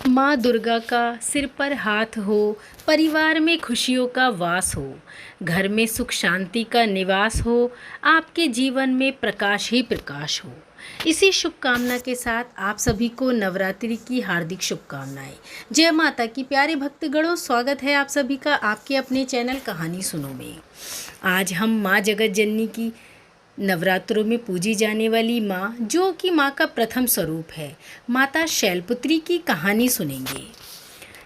माँ दुर्गा का सिर पर हाथ हो, परिवार में खुशियों का वास हो, घर में सुख शांति का निवास हो, आपके जीवन में प्रकाश ही प्रकाश हो। इसी शुभकामना के साथ आप सभी को नवरात्रि की हार्दिक शुभकामनाएं। जय माता की प्यारे भक्तगणों, स्वागत है आप सभी का आपके अपने चैनल कहानी सुनो में। आज हम माँ जगत जननी की नवरात्रों में पूजी जाने वाली माँ, जो कि माँ का प्रथम स्वरूप है, माता शैलपुत्री की कहानी सुनेंगे।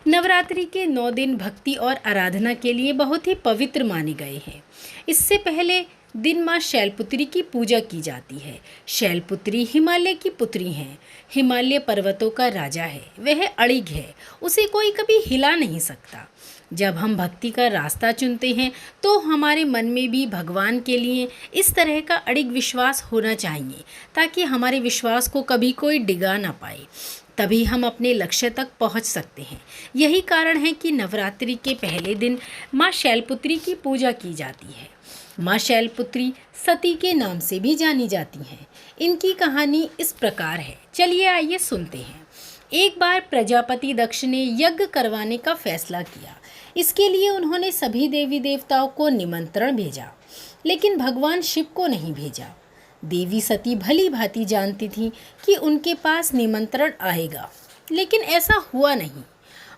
नवरात्रि के 9 दिन भक्ति और आराधना के लिए बहुत ही पवित्र माने गए हैं। इससे पहले दिन माँ शैलपुत्री की पूजा की जाती है। शैलपुत्री हिमालय की पुत्री हैं। हिमालय पर्वतों का राजा है, वह अड़िग है, उसे कोई कभी हिला नहीं सकता। जब हम भक्ति का रास्ता चुनते हैं तो हमारे मन में भी भगवान के लिए इस तरह का अड़िग विश्वास होना चाहिए, ताकि हमारे विश्वास को कभी कोई डिगा ना पाए। तभी हम अपने लक्ष्य तक पहुंच सकते हैं। यही कारण है कि नवरात्रि के पहले दिन माँ शैलपुत्री की पूजा की जाती है। माँ शैलपुत्री सती के नाम से भी जानी जाती हैं। इनकी कहानी इस प्रकार है, चलिए आइए सुनते हैं। एक बार प्रजापति दक्ष ने यज्ञ करवाने का फैसला किया। इसके लिए उन्होंने सभी देवी देवताओं को निमंत्रण भेजा, लेकिन भगवान शिव को नहीं भेजा। देवी सती भली भांति जानती थी कि उनके पास निमंत्रण आएगा, लेकिन ऐसा हुआ नहीं।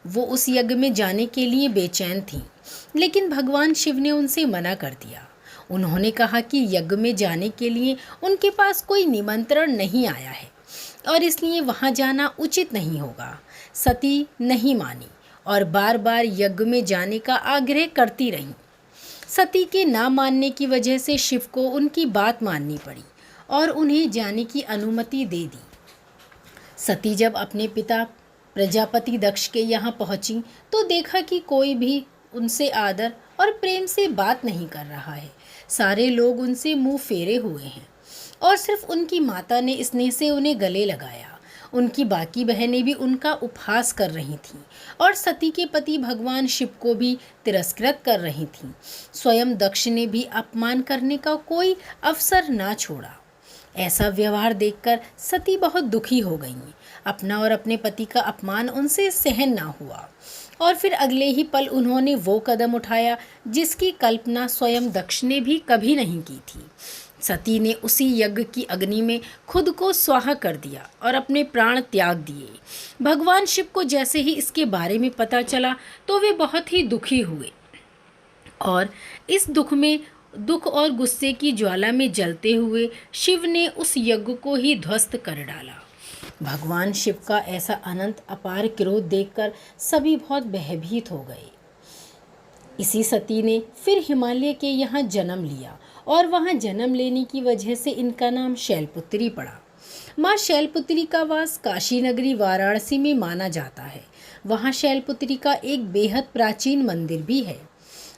वो उस यज्ञ में जाने के लिए बेचैन थीं, लेकिन भगवान शिव ने उनसे मना कर दिया। उन्होंने कहा कि यज्ञ में जाने के लिए उनके पास कोई निमंत्रण नहीं आया है और इसलिए वहाँ जाना उचित नहीं होगा। सती नहीं मानी और बार बार यज्ञ में जाने का आग्रह करती रहीं। सती के ना मानने की वजह से शिव को उनकी बात माननी पड़ी और उन्हें जाने की अनुमति दे दी। सती जब अपने पिता प्रजापति दक्ष के यहाँ पहुँची तो देखा कि कोई भी उनसे आदर और प्रेम से बात नहीं कर रहा है। सारे लोग उनसे मुंह फेरे हुए हैं और सिर्फ उनकी माता ने स्नेह से उन्हें गले लगाया। उनकी बाकी बहनें भी उनका उपहास कर रही थीं और सती के पति भगवान शिव को भी तिरस्कृत कर रही थीं। स्वयं दक्ष ने भी अपमान करने का कोई अवसर ना छोड़ा। ऐसा व्यवहार देखकर सती बहुत दुखी हो गईं। अपना और अपने पति का अपमान उनसे सहन ना हुआ और फिर अगले ही पल उन्होंने वो कदम उठाया जिसकी कल्पना स्वयं दक्ष ने भी कभी नहीं की थी। सती ने उसी यज्ञ की अग्नि में खुद को स्वाहा कर दिया और अपने प्राण त्याग दिए। भगवान शिव को जैसे ही इसके बारे में पता चला तो वे बहुत ही दुखी हुए और इस दुख और गुस्से की ज्वाला में जलते हुए शिव ने उस यज्ञ को ही ध्वस्त कर डाला। भगवान शिव का ऐसा अनंत अपार क्रोध देखकर सभी बहुत भयभीत हो गए। इसी सती ने फिर हिमालय के यहाँ जन्म लिया और वहाँ जन्म लेने की वजह से इनका नाम शैलपुत्री पड़ा। माँ शैलपुत्री का वास काशी नगरी वाराणसी में माना जाता है। वहाँ शैलपुत्री का एक बेहद प्राचीन मंदिर भी है,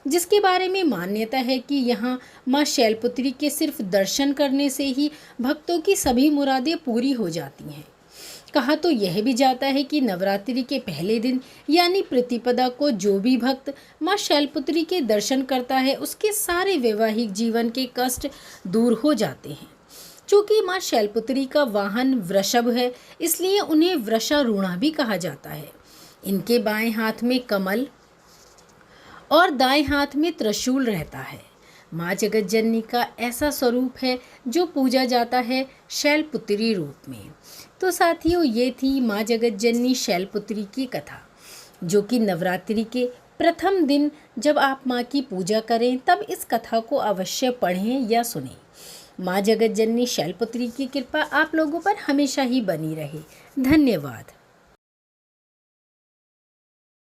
जिसके बारे में मान्यता है कि यहाँ माँ शैलपुत्री के सिर्फ दर्शन करने से ही भक्तों की सभी मुरादें पूरी हो जाती हैं। कहा तो यह भी जाता है कि नवरात्रि के पहले दिन यानी प्रतिपदा को जो भी भक्त माँ शैलपुत्री के दर्शन करता है, उसके सारे वैवाहिक जीवन के कष्ट दूर हो जाते हैं। चूँकि माँ शैलपुत्री का वाहन वृषभ है, इसलिए उन्हें वृषारूढ़ा भी कहा जाता है। इनके बाएं हाथ में कमल और दाएं हाथ में त्रिशूल रहता है। माँ जगत जननी का ऐसा स्वरूप है जो पूजा जाता है शैलपुत्री रूप में। तो साथियों, ये थी माँ जगत जननी शैलपुत्री की कथा, जो कि नवरात्रि के प्रथम दिन जब आप माँ की पूजा करें तब इस कथा को अवश्य पढ़ें या सुनें। माँ जगत जननी शैलपुत्री की कृपा आप लोगों पर हमेशा ही बनी रहे। धन्यवाद।